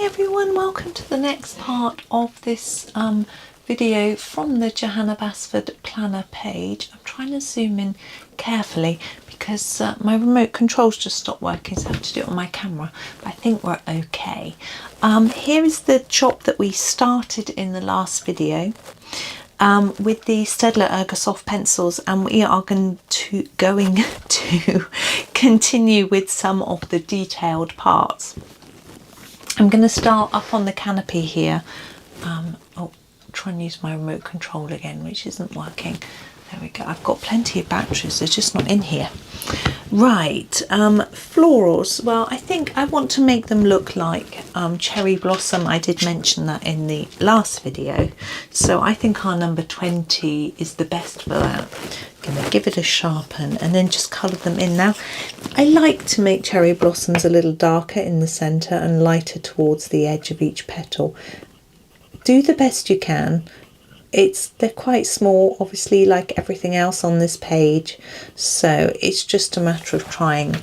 everyone, welcome to the next part of this video from the Johanna Basford Planner page. I'm trying to zoom in carefully because my remote controls just stopped working, so I have to do it on my camera, but I think we're okay. Here is the shop that we started in the last video with the Staedtler Ergosoft pencils, and we are going to continue with some of the detailed parts. I'm going to start up on the canopy here. Oh, try and use my remote control again, which isn't working. There we go. I've got plenty of batteries, they're just not in here. Right, florals. Well, I think I want to make them look like cherry blossom. I did mention that in the last video. So I think our number 20 is the best for that. I'm going to give it a sharpen and then just colour them in. Now, I like to make cherry blossoms a little darker in the centre and lighter towards the edge of each petal. Do the best you can. They're quite small, obviously, like everything else on this page, so it's just a matter of trying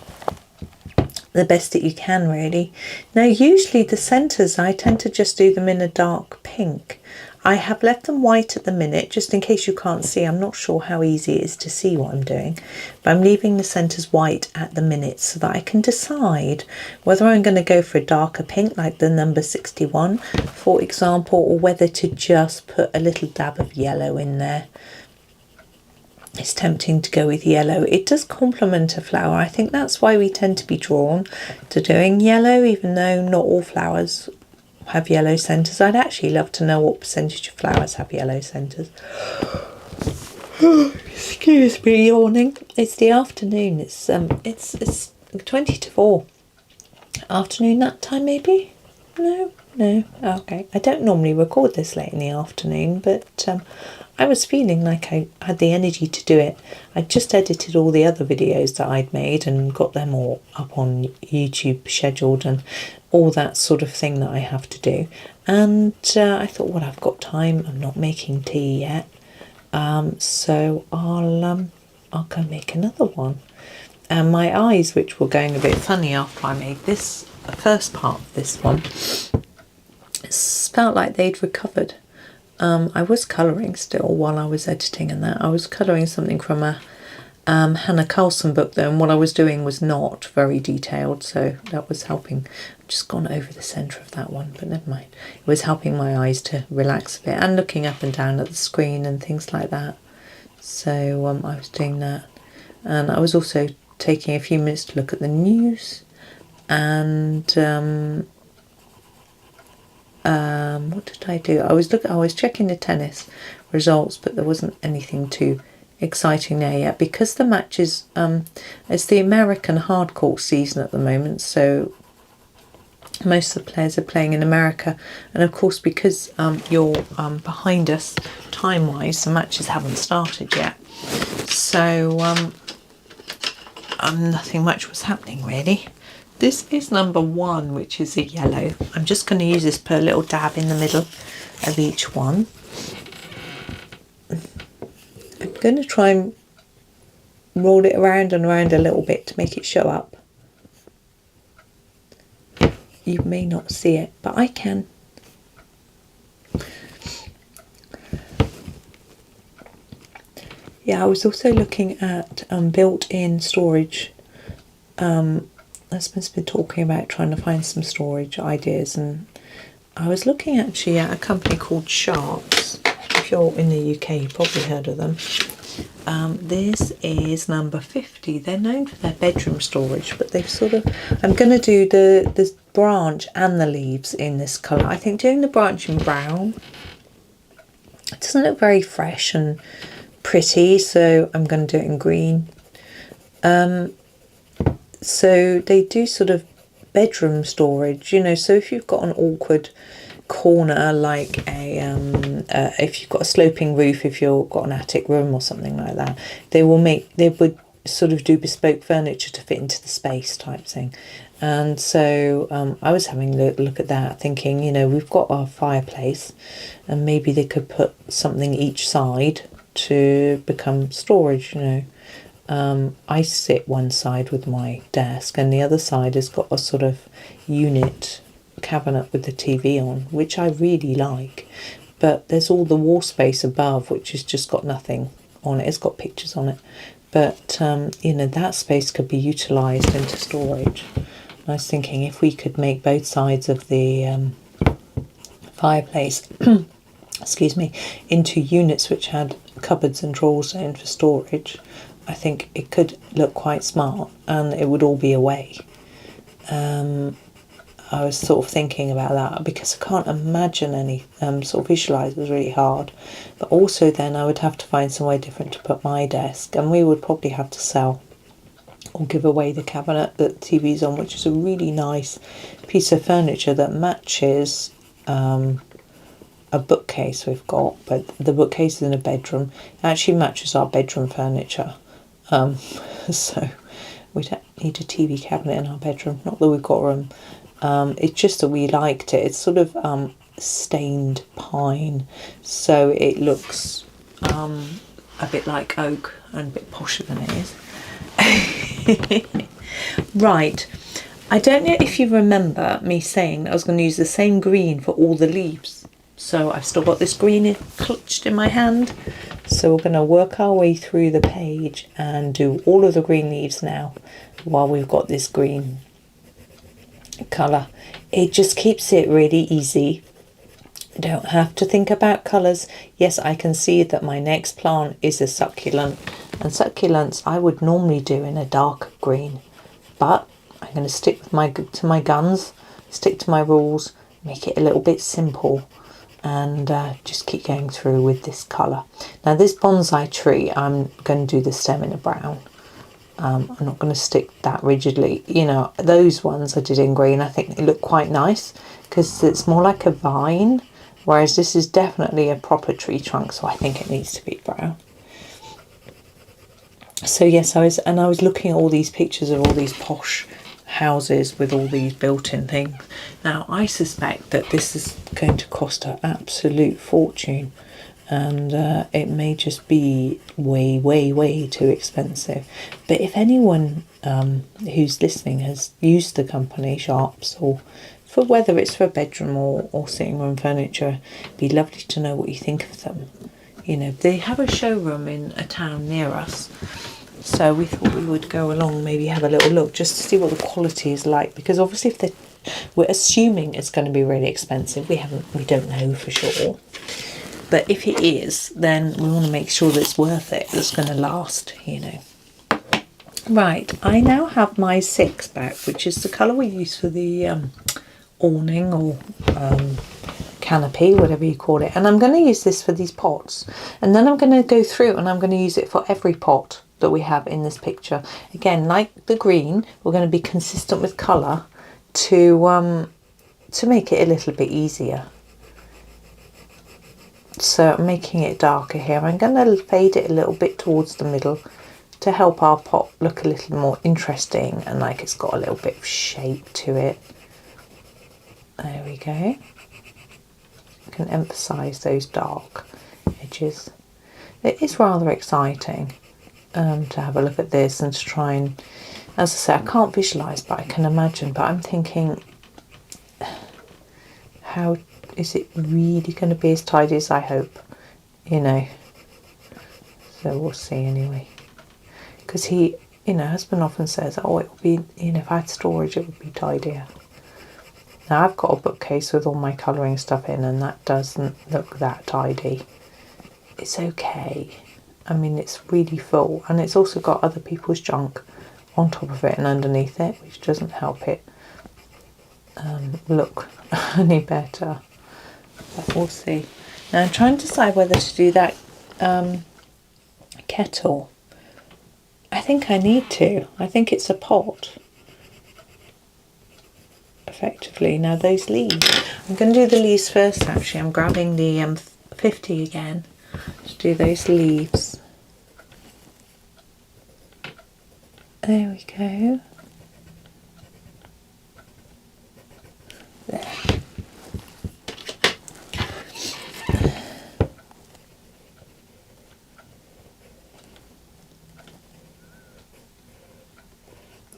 the best that you can, really. Now, usually the centres, I tend to just do them in a dark pink. I have left them white at the minute, just in case you can't see. I'm not sure how easy it is to see what I'm doing, but I'm leaving the centres white at the minute so that I can decide whether I'm going to go for a darker pink, like the number 61, for example, or whether to just put a little dab of yellow in there. It's tempting to go with yellow. It does complement a flower. I think that's why we tend to be drawn to doing yellow, even though not all flowers have yellow centres. I'd actually love to know what percentage of flowers have yellow centres. Excuse me, yawning. It's the afternoon. It's 20 to 4. Afternoon that time, maybe? No. Okay. I don't normally record this late in the afternoon, but I was feeling like I had the energy to do it. I just edited all the other videos that I'd made and got them all up on YouTube, scheduled, and all that sort of thing that I have to do. And I thought, well, I've got time. I'm not making tea yet, so I'll go make another one. And my eyes, which were going a bit funny after I made this first part of this one, felt like they'd recovered. I was colouring still while I was editing, and that I was colouring something from a Hannah Carlson book though, and what I was doing was not very detailed, so that was helping. I've just gone over the centre of that one, but never mind. It was helping my eyes to relax a bit, and looking up and down at the screen and things like that. So I was doing that, and I was also taking a few minutes to look at the news, and what did I do? I was checking the tennis results, but there wasn't anything too exciting there yet, because the matches, it's the American hardcourt season at the moment, so most of the players are playing in America, and of course because you're behind us time wise, the matches haven't started yet, so nothing much was happening really. This is number 1, which is a yellow. I'm just going to use this, put a little dab in the middle of each one. I'm going to try and roll it around and around a little bit to make it show up. You may not see it, but I can. Yeah, I was also looking at built-in storage. Husband's been talking about trying to find some storage ideas, and I was looking actually at a company called Sharps. If you're in the UK, you've probably heard of them. This is number 50. They're known for their bedroom storage, but they've sort of, I'm going to do the branch and the leaves in this colour. I think doing the branch in brown, it doesn't look very fresh and pretty, so I'm going to do it in green. So they do sort of bedroom storage, you know, so if you've got an awkward corner, like if you've got a sloping roof, if you've got an attic room or something like that, they would sort of do bespoke furniture to fit into the space type thing. And so I was having a look at that, thinking, you know, we've got our fireplace, and maybe they could put something each side to become storage, you know. I sit one side with my desk, and the other side has got a sort of unit cabinet with the TV on, which I really like, but there's all the wall space above, which has just got nothing on it. It's got pictures on it, but you know, that space could be utilised into storage. I was thinking if we could make both sides of the fireplace excuse me, into units which had cupboards and drawers in for storage, I think it could look quite smart, and it would all be away. I was sort of thinking about that because I can't imagine any sort of visualise was really hard, but also then I would have to find somewhere different to put my desk, and we would probably have to sell or give away the cabinet that the TV's on, which is a really nice piece of furniture that matches a bookcase we've got, but the bookcase is in a bedroom. It actually matches our bedroom furniture, so we don't need a TV cabinet in our bedroom, not that we've got room. It's just that we liked it. It's sort of stained pine, so it looks a bit like oak and a bit posher than it is. Right, I don't know if you remember me saying that I was going to use the same green for all the leaves. So I've still got this green clutched in my hand. So we're going to work our way through the page and do all of the green leaves now while we've got this green colour. It just keeps it really easy. Don't have to think about colours. Yes, I can see that my next plant is a succulent, and succulents I would normally do in a dark green, but I'm going to stick with to my guns, stick to my rules, make it a little bit simple, and just keep going through with this colour. Now this bonsai tree, I'm going to do the stem in a brown. I'm not going to stick that rigidly. You know, those ones I did in green, I think they look quite nice because it's more like a vine, whereas this is definitely a proper tree trunk, so I think it needs to be brown. So yes, I was looking at all these pictures of all these posh houses with all these built-in things. Now I suspect that this is going to cost an absolute fortune, and it may just be way too expensive. But if anyone who's listening has used the company Sharps, or for whether it's for bedroom or sitting room furniture, it'd be lovely to know what you think of them. You know, they have a showroom in a town near us, so we thought we would go along, maybe have a little look just to see what the quality is like, because obviously if we're assuming it's going to be really expensive. We don't know for sure, but if it is, then we want to make sure that it's worth it, that's going to last, you know. Right, I now have my 6 back, which is the colour we use for the awning or canopy, whatever you call it, and I'm going to use this for these pots, and then I'm going to go through and I'm going to use it for every pot that we have in this picture. Again, like the green, we're going to be consistent with colour to make it a little bit easier. So I'm making it darker here. I'm going to fade it a little bit towards the middle to help our pot look a little more interesting and like it's got a little bit of shape to it. There we go. You can emphasise those dark edges. It is rather exciting to have a look at this and to try and, as I say, I can't visualise, but I can imagine. But I'm thinking, how is it really going to be as tidy as I hope? You know. So we'll see anyway. Because he, you know, husband often says, oh, it would be, you know, if I had storage, it would be tidier. Now I've got a bookcase with all my colouring stuff in, and that doesn't look that tidy. It's okay. I mean, it's really full, and it's also got other people's junk on top of it and underneath it, which doesn't help it look any better. But we'll see. Now I'm trying to decide whether to do that kettle. I think I need to. I think it's a pot, effectively. Now those leaves. I'm going to do the leaves first, actually. I'm grabbing the 50 again to do those leaves. There we go. There.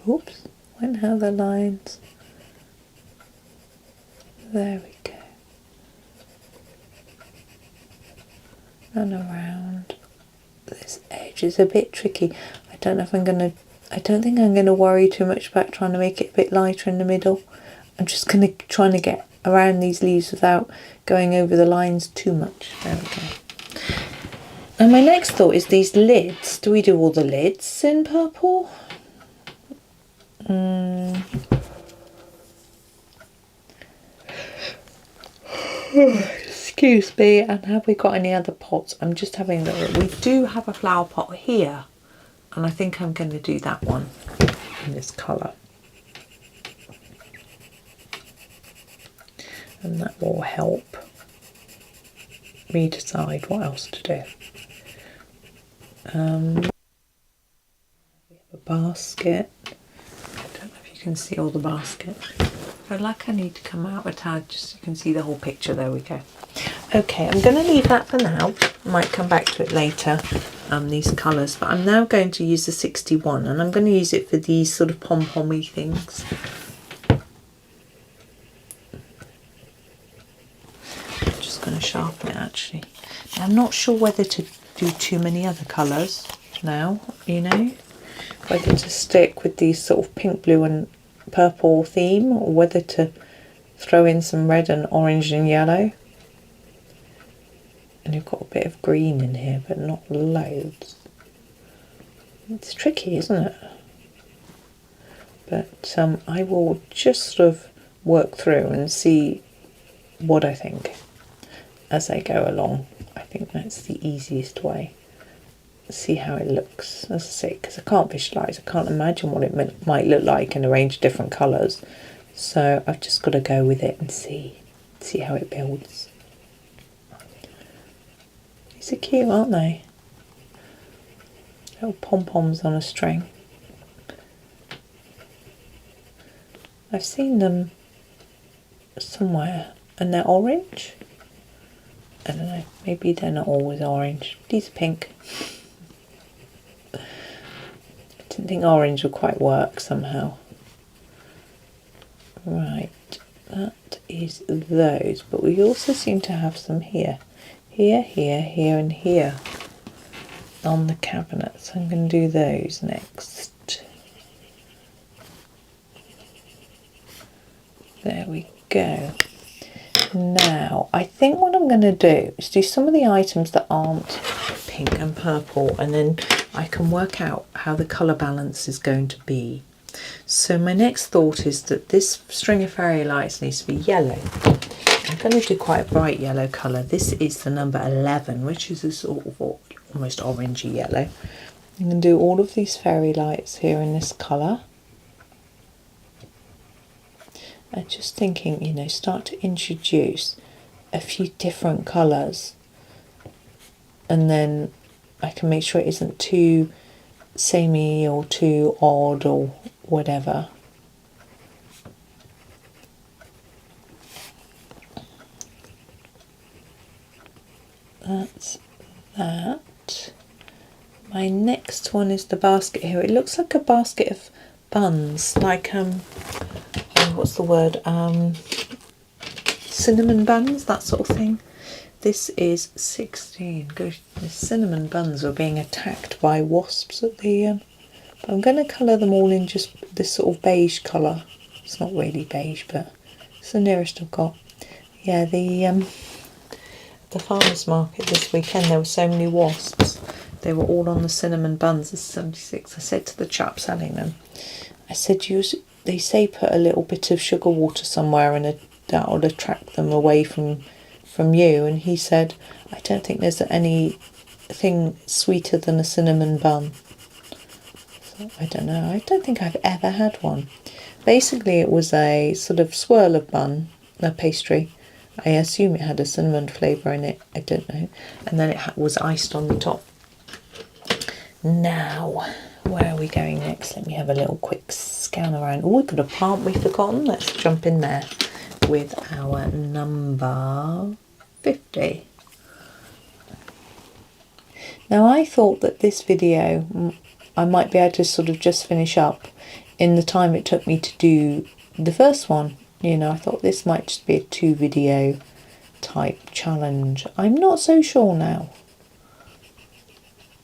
Oops, went out the lines. There we go. And around this edge is a bit tricky. I don't know if I'm gonna, I don't think I'm gonna worry too much about trying to make it a bit lighter in the middle. I'm just gonna try to get around these leaves without going over the lines too much. There we go. And my next thought is these lids. Do we do all the lids in purple? Excuse me, and have we got any other pots? I'm just having a look. We do have a flower pot here, and I think I'm going to do that one in this colour. And that will help me decide what else to do. We have a basket. I don't know if you can see all the basket. I feel like I need to come out a tad just so you can see the whole picture. There we go. Okay, I'm going to leave that for now. I might come back to it later, these colours. But I'm now going to use the 61, and I'm going to use it for these sort of pom-pom-y things. I'm just going to sharpen it actually. Now, I'm not sure whether to do too many other colours now, you know. Whether to stick with these sort of pink, blue and purple theme, or whether to throw in some red and orange and yellow. And you've got a bit of green in here, but not loads. It's tricky, isn't it? But I will just sort of work through and see what I think as I go along. I think that's the easiest way. See how it looks, as I say, because I can't visualise, I can't imagine what it might look like in a range of different colours. So I've just got to go with it and see how it builds. These are cute, aren't they? Little pom-poms on a string. I've seen them somewhere, and they're orange. I don't know, maybe they're not always orange. These are pink. I didn't think orange would quite work somehow. Right, that is those, but we also seem to have some here. Here, here, here and here on the cabinet. So I'm going to do those next. There we go. Now, I think what I'm going to do is do some of the items that aren't pink and purple, and then I can work out how the colour balance is going to be. So my next thought is that this string of fairy lights needs to be yellow. I'm going to do quite a bright yellow colour. This is the number 11, which is a sort of almost orangey yellow. I'm going to do all of these fairy lights here in this colour. I'm just thinking, you know, start to introduce a few different colours, and then I can make sure it isn't too samey or too odd or whatever. That's that. My next one is the basket here. It looks like a basket of buns, like what's the word? Cinnamon buns, that sort of thing. This is 16. Gosh, the cinnamon buns are being attacked by wasps at the but I'm going to colour them all in just this sort of beige colour. It's not really beige, but it's the nearest I've got. Yeah, the farmer's market this weekend, there were so many wasps. They were all on the cinnamon buns. This is 76. I said to the chap selling them, I said, they say put a little bit of sugar water somewhere and that will attract them away from you. And he said, I don't think there's anything sweeter than a cinnamon bun. So I don't know. I don't think I've ever had one. Basically, it was a sort of swirl of bun, a pastry. I assume it had a cinnamon flavour in it. I don't know. And then it was iced on the top. Now, where are we going next? Let me have a little quick scan around. Oh, we've got a plant we've forgotten. Let's jump in there with our number 50. Now, I thought that this video, I might be able to sort of just finish up in the time it took me to do the first one. You know, I thought this might just be a 2 video type challenge. I'm not so sure now,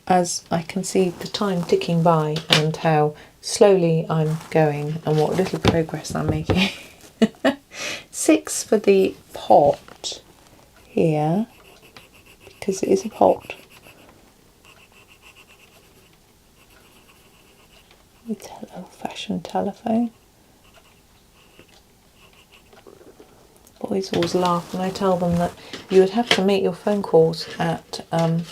as I can see the time ticking by and how slowly I'm going and what little progress I'm making. 6 for the pot here, because it is a pot. It's an old-fashioned telephone. Boys always laugh when I tell them that you would have to make your phone calls at, I'm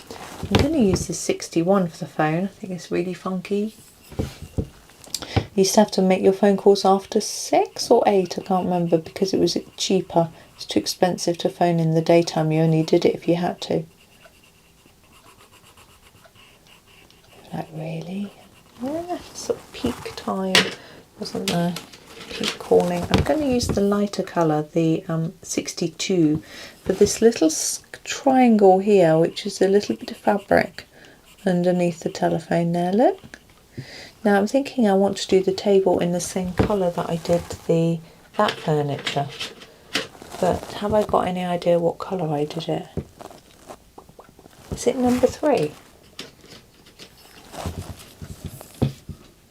going to use the 61 for the phone, I think it's really funky. You used to have to make your phone calls after 6 or 8, I can't remember, because it was cheaper. It's too expensive to phone in the daytime, you only did it if you had to. Like, really? Yeah, sort of peak time, wasn't there? Peak calling. I'm going to use the lighter colour, the 62, for this little triangle here, which is a little bit of fabric underneath the telephone there, look. Now I'm thinking I want to do the table in the same colour that I did that furniture, but have I got any idea what colour I did it? Is it number 3?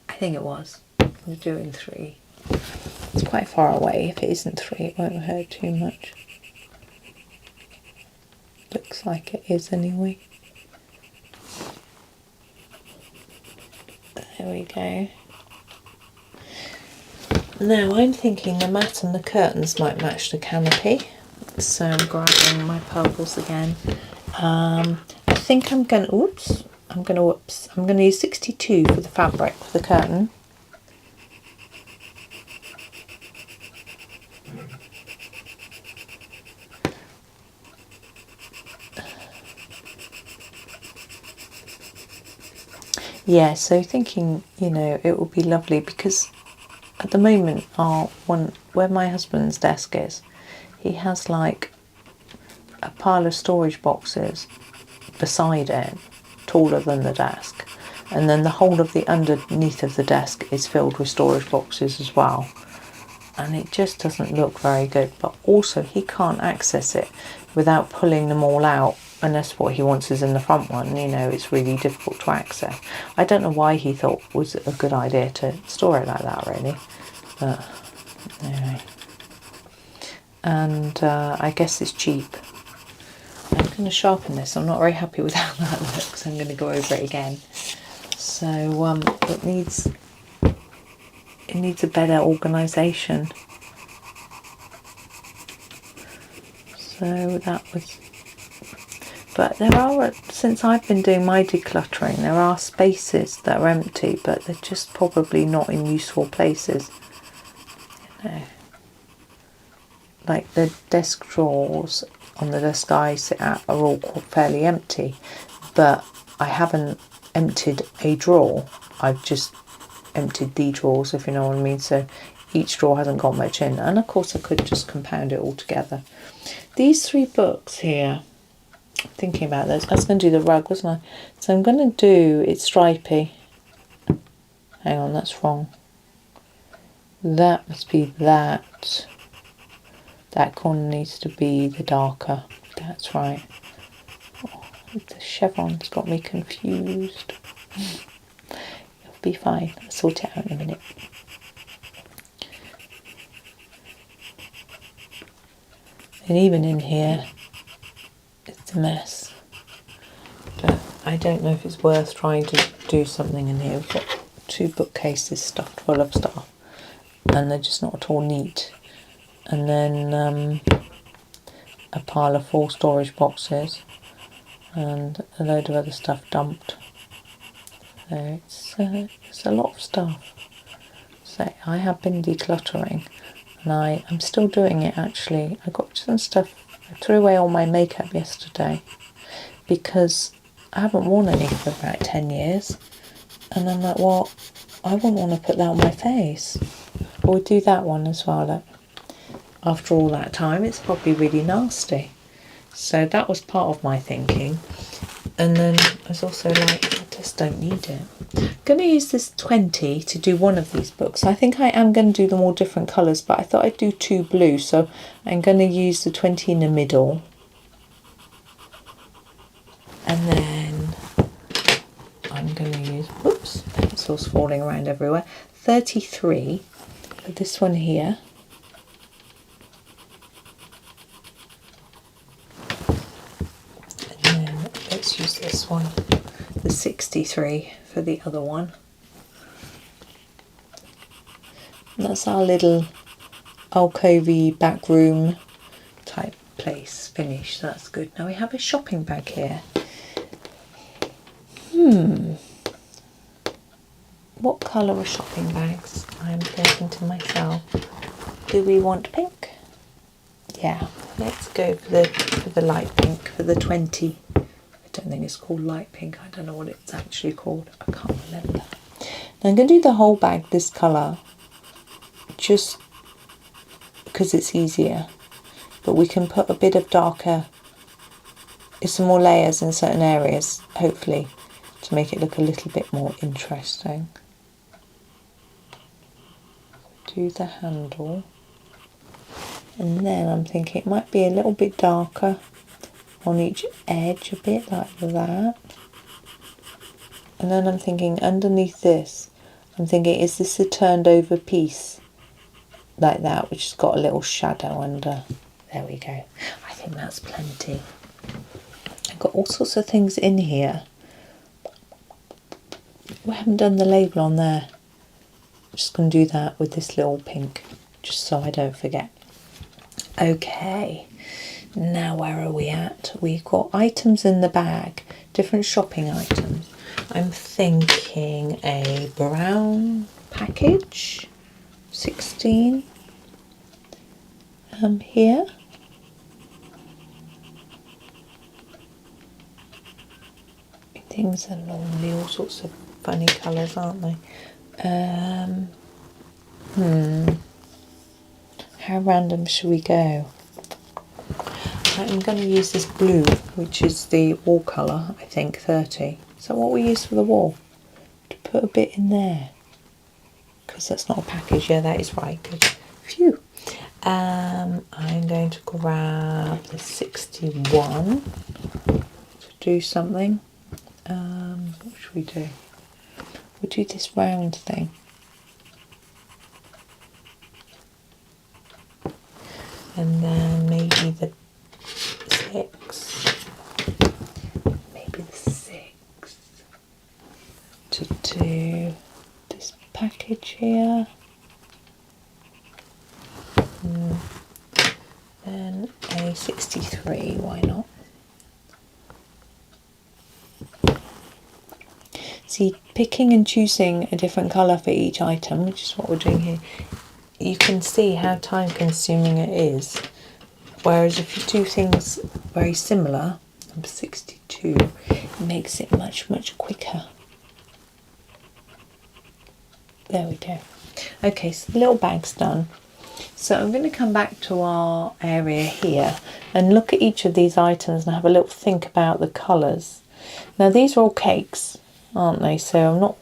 I think it was. We're doing 3. It's quite far away. If it isn't 3, it won't hurt too much. Looks like it is anyway. There we go. Now I'm thinking the mat and the curtains might match the canopy. So I'm grabbing my purples again. I think I'm going to use 62 for the fabric for the curtain. Yeah, so thinking, you know, it would be lovely because at the moment where my husband's desk is, he has like a pile of storage boxes beside it, taller than the desk, and then the whole of the underneath of the desk is filled with storage boxes as well, and it just doesn't look very good. But also he can't access it without pulling them all out, unless what he wants is in the front one. You know, it's really difficult to access. I don't know why he thought it was a good idea to store it like that, really, but anyway. And I guess it's cheap. I'm going to sharpen this. I'm not very happy with how that looks. I'm going to go over it again. So it needs a better organisation. So that was. But there are, since I've been doing my decluttering, there are spaces that are empty, but they're just probably not in useful places. You know, like the desk drawers on the desk I sit at are all fairly empty, but I haven't emptied a drawer. I've just emptied the drawers, if you know what I mean. So each drawer hasn't got much in, and of course I could just compound it all together. These 3 books here, thinking about this, I was going to do the rug, wasn't I? So I'm going to do, it's stripy. Hang on, that's wrong. That must be that. That corner needs to be the darker. That's right. Oh, the chevron's got me confused. It'll be fine. I'll sort it out in a minute. And even in here, it's a mess. But I don't know if it's worth trying to do something in here. We've got 2 bookcases stuffed full of stuff, and they're just not at all neat. And then a pile of 4 storage boxes and a load of other stuff dumped. So it's a lot of stuff. So I have been decluttering, and I'm still doing it actually. I got some stuff. I threw away all my makeup yesterday because I haven't worn any for about 10 years, and I'm like, well, I wouldn't want to put that on my face. Or do that one as well. Look. After all that time, it's probably really nasty. So that was part of my thinking. And then I was also like, I just don't need it. going to use this 20 to do one of these books. I think I am going to do them all different colours, but I thought I'd do 2 blue, so I'm going to use the 20 in the middle. And then I'm going to use, oops, pencils falling around everywhere, 33 for this one here. And then let's use this one, the 63 for the other one. And that's our little alcovey back room type place finished. That's good. Now we have a shopping bag here. What colour are shopping bags? I'm thinking to myself, do we want pink? Yeah, let's go for the light pink, for the 20. I don't think it's called light pink. I don't know what it's actually called. I can't remember. Now I'm going to do the whole bag this colour, just because it's easier. But we can put a bit of darker, some more layers in certain areas, hopefully, to make it look a little bit more interesting. Do the handle, and then I'm thinking it might be a little bit darker on each edge, a bit like that. And then I'm thinking underneath this, I'm thinking, is this a turned over piece like that, which has got a little shadow under? There we go. I think that's plenty. I've got all sorts of things in here. We haven't done the label on there. I'm just going to do that with this little pink, just so I don't forget. Okay, now where are we at? We've got items in the bag, different shopping items. I'm thinking a brown package, 16 here. Things are normally all sorts of funny colours, aren't they? How random should we go? I'm going to use this blue, which is the wall colour, I think, 30. Is that what we use for the wall? To put a bit in there. Because that's not a package. Yeah, that is right. Good. Phew. I'm going to grab the 61 to do something. What should we do? We'll do this round thing. And then maybe the 6. Maybe the 6. To do this package here. Then a 63, why not? See, picking and choosing a different colour for each item, which is what we're doing here, you can see how time consuming it is. Whereas if you do things very similar, number 62, it makes it much, much quicker. There we go. Okay, so the little bag's done. So I'm going to come back to our area here and look at each of these items and have a little think about the colours. Now these are all cakes, aren't they? So I'm not,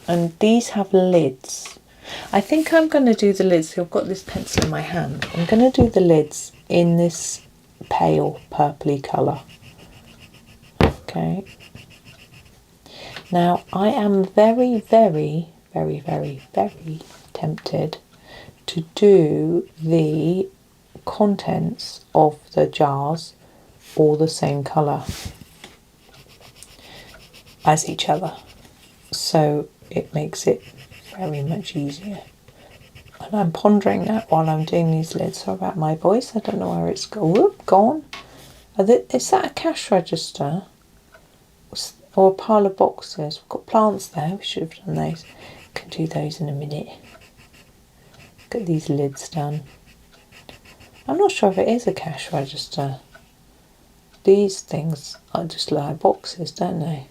and these have lids. I think I'm going to do the lids. So I've got this pencil in my hand. I'm going to do the lids in this pale purpley colour. Okay. Now I am very, very, very, very, very tempted to do the contents of the jars all the same colour as each other, so it makes it very much easier. And I'm pondering that while I'm doing these lids. Sorry about my voice, I don't know where it's gone. Is that a cash register or a pile of boxes? We've got plants there, we should have done those. Can do those in a minute. Get these lids done. I'm not sure if it is a cash register. These things are just like boxes, don't they?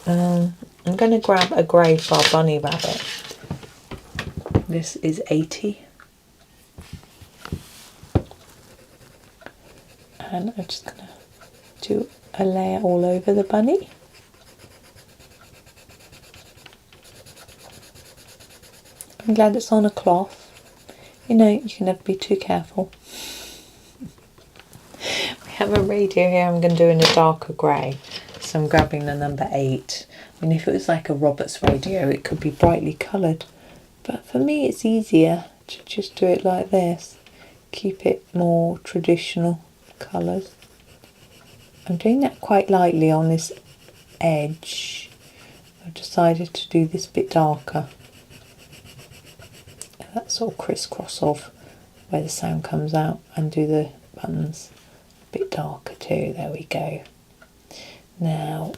I'm going to grab a grey for our bunny rabbit. This is 80. And I'm just going to do a layer all over the bunny. I'm glad it's on a cloth. You know, you can never be too careful. We have a radio here I'm going to do in a darker grey. So I'm grabbing the number 8. I mean, if it was like a Roberts radio, it could be brightly coloured. But for me, it's easier to just do it like this. Keep it more traditional colours. I'm doing that quite lightly on this edge. I've decided to do this bit darker. That sort of crisscross of where the sound comes out, and do the buttons a bit darker too. There we go. Now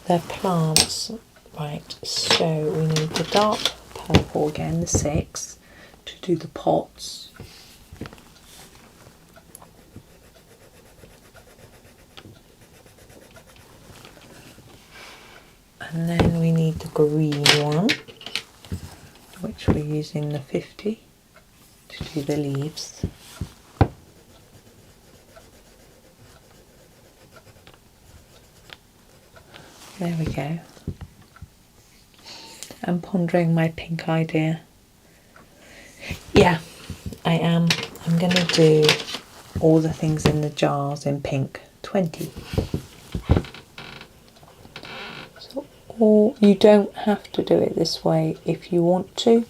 the plants, right, so we need the dark purple again, the 6, to do the pots. And then we need the green one, which we're using the 50 to do the leaves. There we go. I'm pondering my pink idea. Yeah, I am. I'm going to do all the things in the jars in pink, 20. So, or you don't have to do it this way. If you want to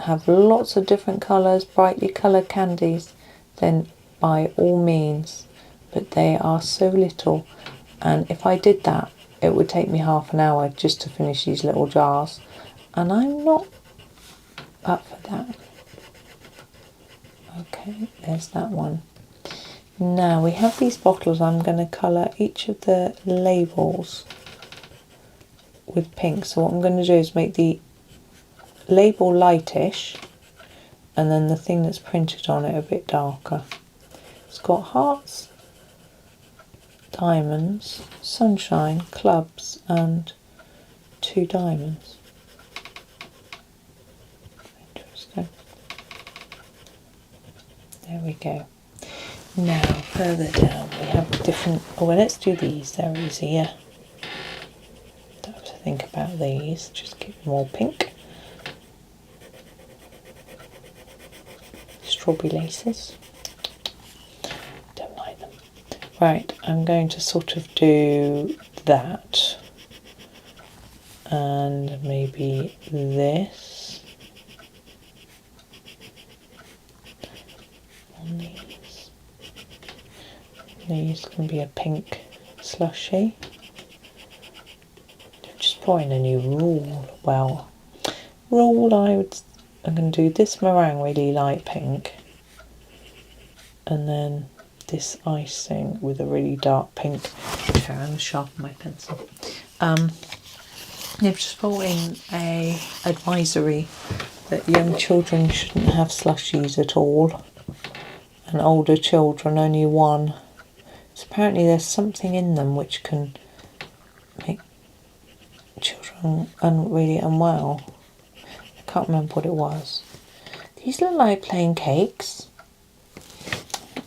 have lots of different colours, brightly coloured candies, then by all means, but they are so little, and if I did that it would take me half an hour just to finish these little jars, and I'm not up for that. Okay, there's that one. Now we have these bottles. I'm going to colour each of the labels with pink. So what I'm going to do is make the label lightish, and then the thing that's printed on it a bit darker. It's got hearts, diamonds, sunshine, clubs, and 2 diamonds. Interesting. There we go. Now further down we have different, oh well, let's do these, they're easier. Don't have to think about these, just keep them all pink. Strawberry laces, don't like them. Right, I'm going to sort of do that, and maybe this on these. These can be a pink slushy. Just pouring a new rule. Well, I'm going to do this meringue really light pink, and then this icing with a really dark pink. Okay, I'm going to sharpen my pencil. They've just brought in a advisory that young children shouldn't have slushies at all, and older children only 1. So apparently there's something in them which can make children really unwell. I can't remember what it was. These look like plain cakes.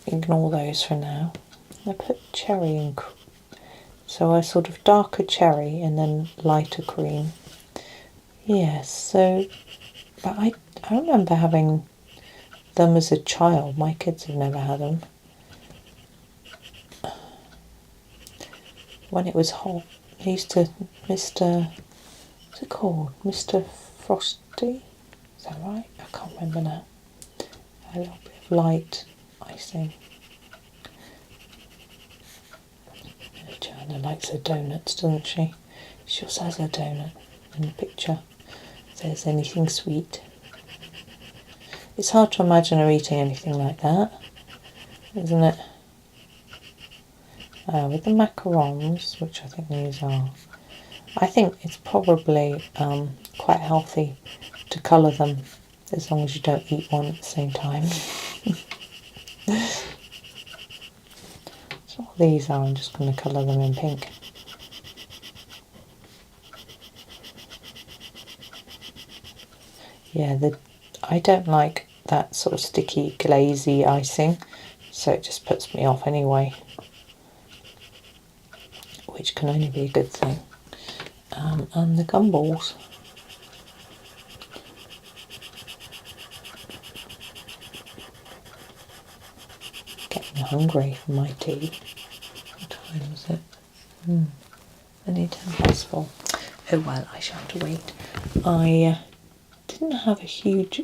Ignore those for now. I put cherry in, so a sort of darker cherry and then lighter cream. Yes, so, but I remember having them as a child. My kids have never had them. When it was hot, they used to, what's it called? Mr. Frosty? Is that right? I can't remember now. A little bit of light icing. Johanna likes her donuts, doesn't she? She also has a donut in the picture. If there's anything sweet. It's hard to imagine her eating anything like that, isn't it? With the macarons, which I think these are, I think it's probably quite healthy to colour them, as long as you don't eat one at the same time. So what these are, I'm just going to colour them in pink. Yeah, I don't like that sort of sticky, glazy icing, so it just puts me off anyway. which can only be a good thing. And the gumballs. Getting hungry for my tea. What time is it? Only 4:10. Oh well, I shall have to wait. I didn't have a huge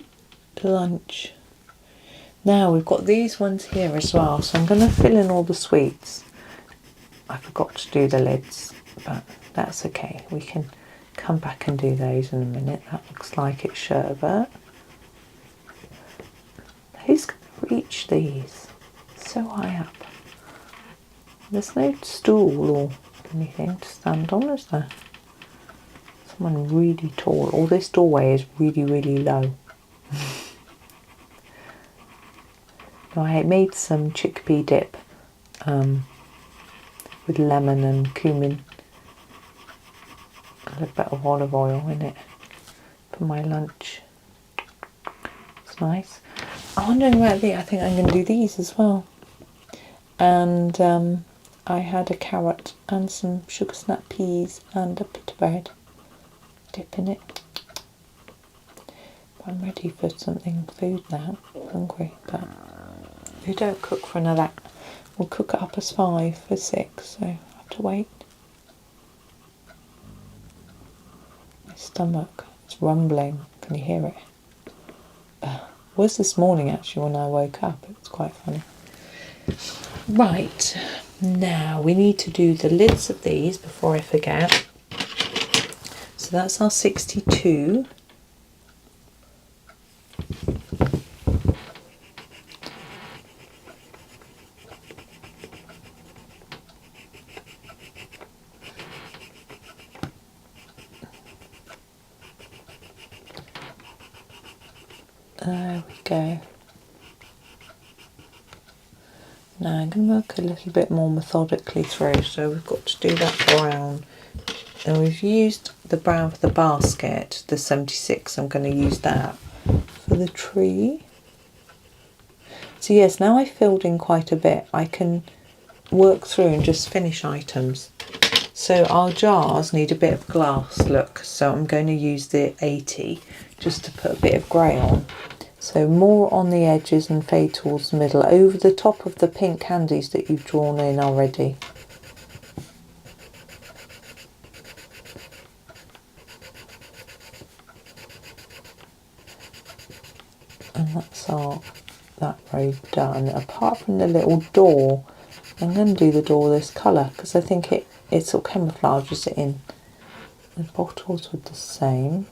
lunch. Now we've got these ones here as well, so I'm going to fill in all the sweets. I forgot to do the lids, but that's okay. We can come back and do those in a minute. That looks like it's sherbet. Who's going to reach these? So high up. There's no stool or anything to stand on, is there? Someone really tall. All this doorway is really, really low. I made some chickpea dip with lemon and cumin and a bit of olive oil in it for my lunch. It's nice. I'm wondering about these. I think I'm going to do these as well. And I had a carrot and some sugar snap peas and a pita bread. Dip in it. I'm ready for something food now. I'm hungry, but we don't cook for another. We'll cook it up as 5 for 6, so I have to wait. My stomach is rumbling. Can you hear it? It was this morning actually when I woke up. It was quite funny. Right, now we need to do the lids of these before I forget. So that's our 62. There we go. Now I'm going to work a little bit more methodically through, so we've got to do that brown. And we've used the brown for the basket, the 76, I'm going to use that for the tree. So yes, now I've filled in quite a bit, I can work through and just finish items. So our jars need a bit of glass look, so I'm going to use the 80 just to put a bit of grey on. So more on the edges and fade towards the middle, over the top of the pink candies that you've drawn in already. And that's that row done. Apart from the little door, I'm going to do the door this colour because I think it sort of camouflages it in. The bottles with the same.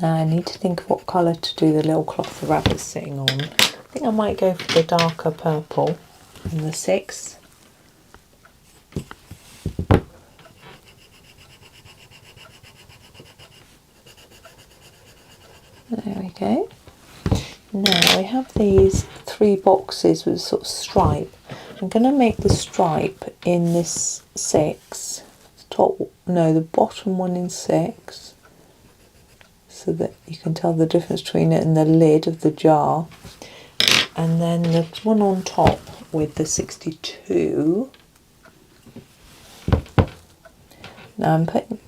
Now I need to think of what colour to do the little cloth the rabbit's sitting on. I think I might go for the darker purple in the 6. There we go. Now we have these 3 boxes with a sort of stripe. I'm going to make the stripe in this 6. The bottom one in 6. So that you can tell the difference between it and the lid of the jar. And then the one on top with the 62. Now I'm putting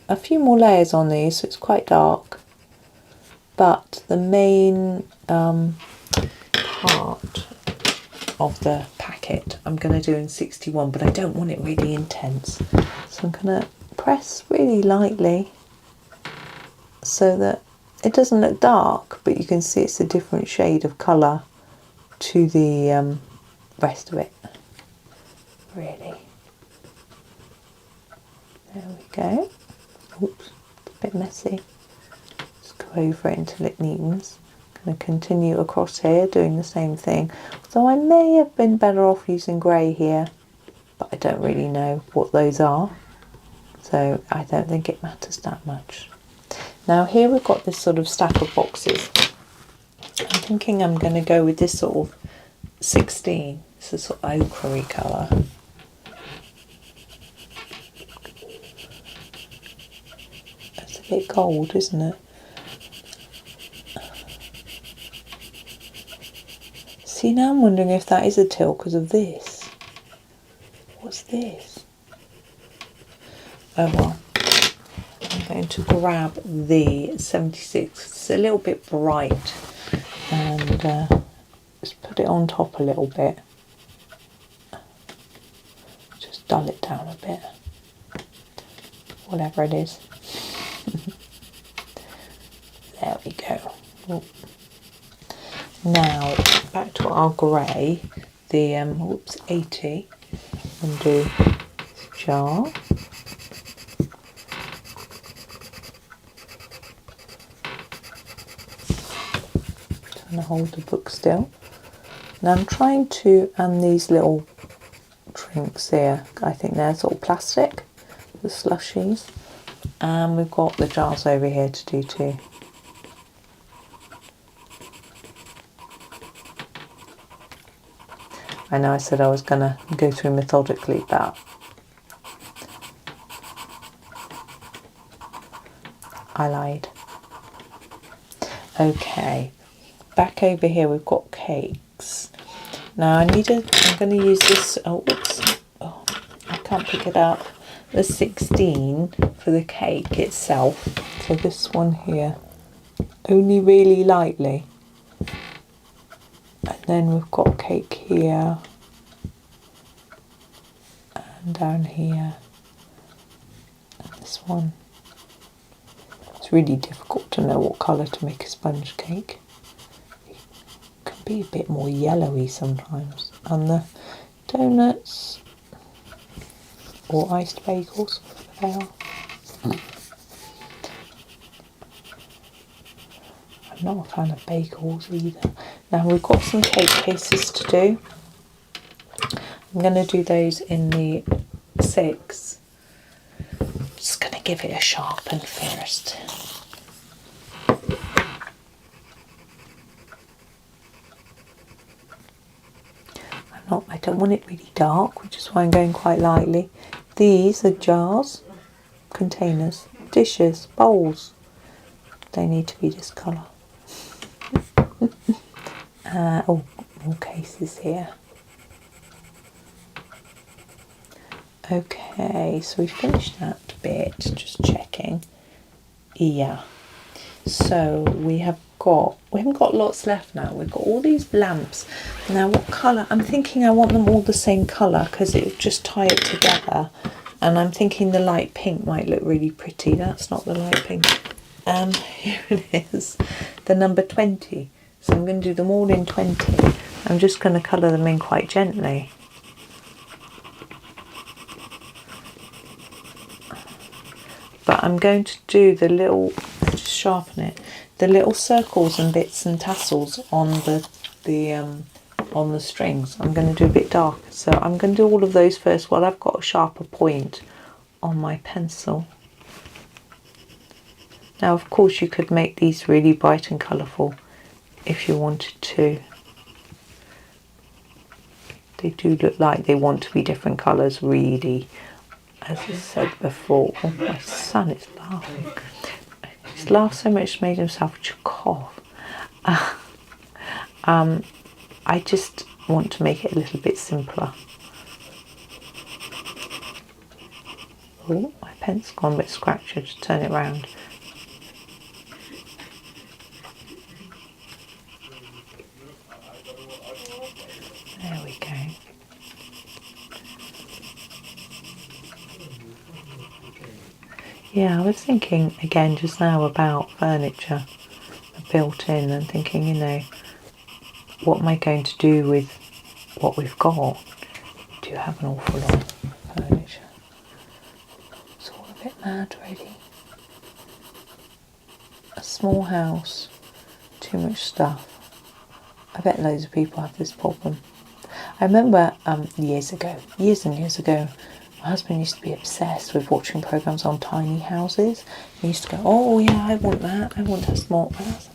a few more layers on these, so it's quite dark. But the main part of the packet I'm going to do in 61, but I don't want it really intense. So I'm going to press really lightly so that it doesn't look dark, but you can see it's a different shade of colour to the rest of it. Really. There we go. Oops, it's a bit messy. Just go over it until it neatens. Going to continue across here doing the same thing. So I may have been better off using grey here, but I don't really know what those are. So I don't think it matters that much. Now here we've got this sort of stack of boxes. I'm thinking I'm going to go with this sort of 16. It's a sort of ochre-y colour. There a bit gold, isn't it? See, now I'm wondering if that is a teal because of this. What's this? Oh well. I'm going to grab the 76. It's a little bit bright, and just put it on top a little bit. Just dull it down a bit. Whatever it is. There we go. Oh. Now back to our grey, the 80, and do this jar. Trying to hold the book still. Now I'm trying to, and these little drinks here, I think they're sort of plastic, the slushies, and we've got the jars over here to do too. I know I said I was going to go through methodically, but I lied. Okay, back over here we've got cakes. Now I'm going to use this, I can't pick it up, the 16 for the cake itself. So this one here, only really lightly. And then we've got cake here and down here. And this one. It's really difficult to know what colour to make a sponge cake. It can be a bit more yellowy sometimes. And the donuts or iced bagels, whatever they are. I'm not a fan of bagels either. Now we've got some cake cases to do. I'm going to do those in the 6. Just going to give it a sharpen first. I don't want it really dark, which is why I'm going quite lightly. These are jars, containers, dishes, bowls. They need to be this colour. More cases here. Okay, so we finished that bit, just checking. Yeah. So we haven't got lots left now. We've got all these lamps. Now what colour? I'm thinking I want them all the same colour because it would just tie it together. And I'm thinking the light pink might look really pretty. That's not the light pink. Here it is, the number 20. So I'm going to do them all in 20. I'm just going to colour them in quite gently. But I'm going to do the little, just sharpen it, the little circles and bits and tassels on the strings. I'm going to do a bit darker. So I'm going to do all of those first while I've got a sharper point on my pencil. Now of course you could make these really bright and colourful if you wanted to. They do look like they want to be different colours really, as I said before. Oh, my son is laughing. He's laughed so much he made himself cough. I just want to make it a little bit simpler. Oh, my pen's gone a bit scratchy, just turn it round. There we go. Yeah, I was thinking again just now about furniture built in and thinking, you know, what am I going to do with what we've got? We do have an awful lot of furniture. It's all a bit mad really. A small house, too much stuff. I bet loads of people have this problem. I remember years and years ago, my husband used to be obsessed with watching programmes on tiny houses. He used to go, oh yeah, I want that, I want a small house.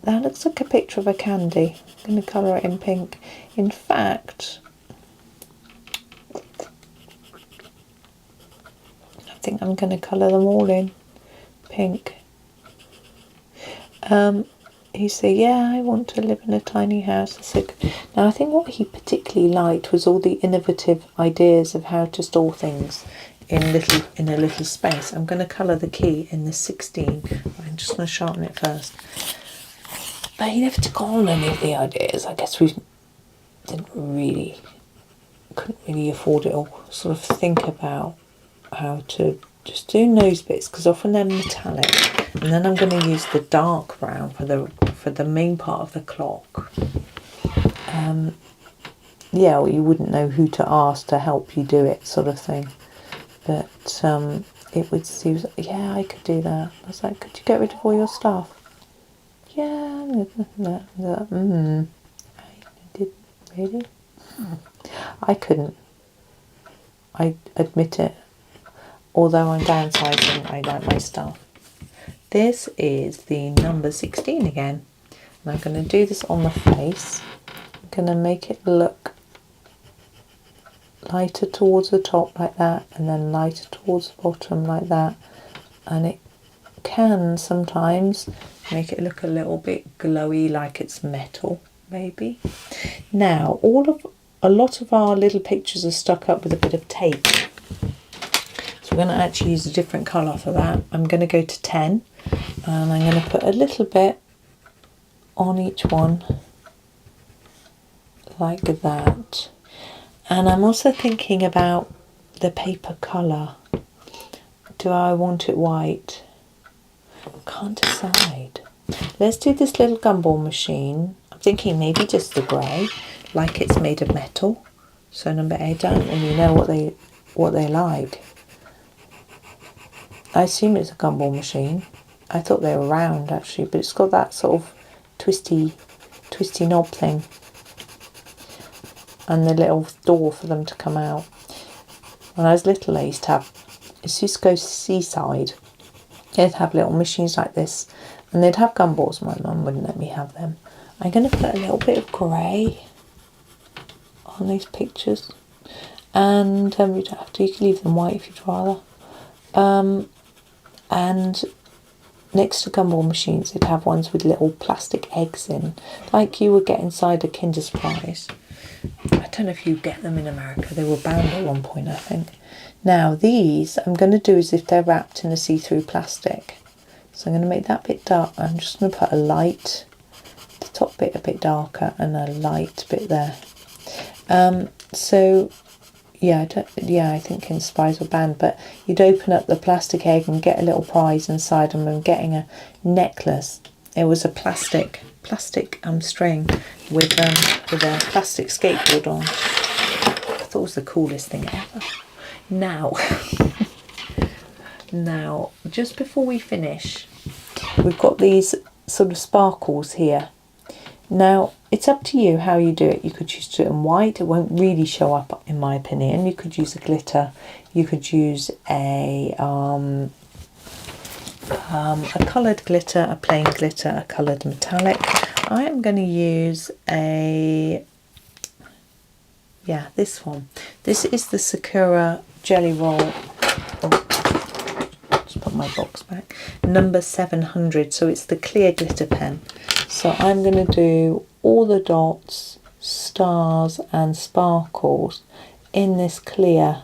That looks like a picture of a candy. I'm going to colour it in pink. In fact, I think I'm going to colour them all in. pink. He said, yeah, I want to live in a tiny house. I said, now I think what he particularly liked was all the innovative ideas of how to store things in a little space. I'm going to colour the key in the 16. I'm just going to sharpen it first. But he never took on any of the ideas. I guess we couldn't really afford it, or sort of think about how to just do nose bits, because often they're metallic. And then I'm going to use the dark brown for the main part of the clock. Yeah, well, you wouldn't know who to ask to help you do it, sort of thing. But it would seem, yeah, I could do that. I was like, could you get rid of all your stuff? Yeah, I did, really? I couldn't. I admit it. Although I'm downsizing, I like my stuff. This is the number 16 again. And I'm going to do this on the face. I'm going to make it look lighter towards the top like that, and then lighter towards the bottom like that. And it can sometimes make it look a little bit glowy, like it's metal, maybe. Now, a lot of our little pictures are stuck up with a bit of tape. So we're going to actually use a different colour for that. I'm going to go to 10, and I'm going to put a little bit on each one, like that. And I'm also thinking about the paper colour. Do I want it white? Can't decide. Let's do this little gumball machine. I'm thinking maybe just the grey, like it's made of metal. So number 8, I don't really know what they like. I assume it's a gumball machine. I thought they were round actually, but it's got that sort of twisty knob thing, and the little door for them to come out. When I was little, I used to have, it used to go seaside. They'd have little machines like this, and they'd have gumballs. My mum wouldn't let me have them. I'm going to put a little bit of grey on these pictures, and you don't have to, you can leave them white if you'd rather. And next to gumball machines, they'd have ones with little plastic eggs in, like you would get inside a Kinder Surprise. I don't know if you get them in America. They were banned at one point, I think. Now these I'm going to do as if they're wrapped in a see-through plastic. So I'm going to make that bit dark. I'm just going to put a light, the top bit a bit darker, and a light bit there. So yeah, I think Kinder Surprise were banned, but you'd open up the plastic egg and get a little prize inside them. I'm getting a necklace. It was a plastic string with a plastic skateboard on. I thought it was the coolest thing ever. Now, just before we finish, we've got these sort of sparkles here. Now, it's up to you how you do it. You could choose to do it in white. It won't really show up, in my opinion. You could use a glitter. You could use a coloured glitter, a plain glitter, a coloured metallic. I am going to use this one. This is the Sakura Jelly Roll. Oh, just put my box back. Number 700. So it's the clear glitter pen. So I'm going to do all the dots, stars and sparkles in this clear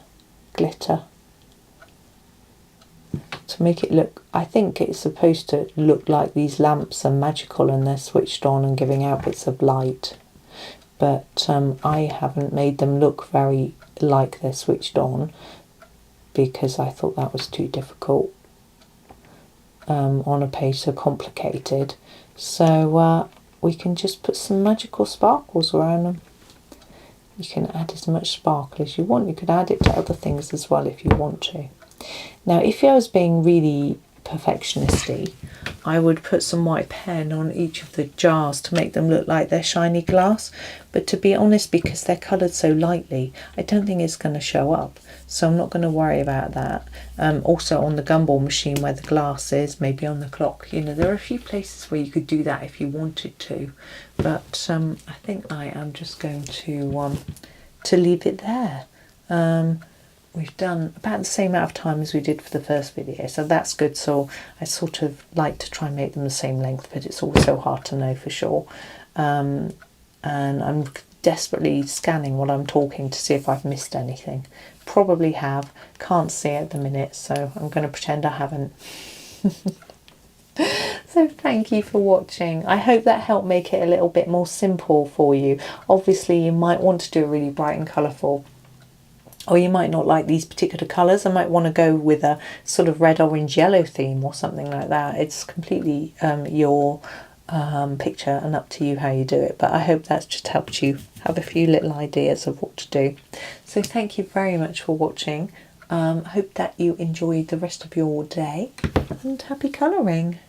glitter to make it look, I think it's supposed to look like these lamps are magical and they're switched on and giving out bits of light, but I haven't made them look very like they're switched on because I thought that was too difficult on a page so complicated. So we can just put some magical sparkles around them. You can add as much sparkle as you want. You could add it to other things as well if you want to. Now, if I was being really perfectionisty, I would put some white pen on each of the jars to make them look like they're shiny glass. But to be honest, because they're coloured so lightly, I don't think it's going to show up. So I'm not going to worry about that. Also on the gumball machine where the glass is, maybe on the clock, you know, there are a few places where you could do that if you wanted to. But I think I am just going to leave it there. we've done about the same amount of time as we did for the first video, so that's good. So I sort of like to try and make them the same length, but it's also hard to know for sure. And I'm desperately scanning while I'm talking to see if I've missed anything. Probably have, can't see it at the minute, so I'm going to pretend I haven't. So thank you for watching. I hope that helped make it a little bit more simple for you. Obviously you might want to do it really bright and colourful, or you might not like these particular colours. I might want to go with a sort of red, orange, yellow theme or something like that. It's completely your picture and up to you how you do it, but I hope that's just helped you have a few little ideas of what to do. So thank you very much for watching. Hope that you enjoyed the rest of your day, and happy colouring.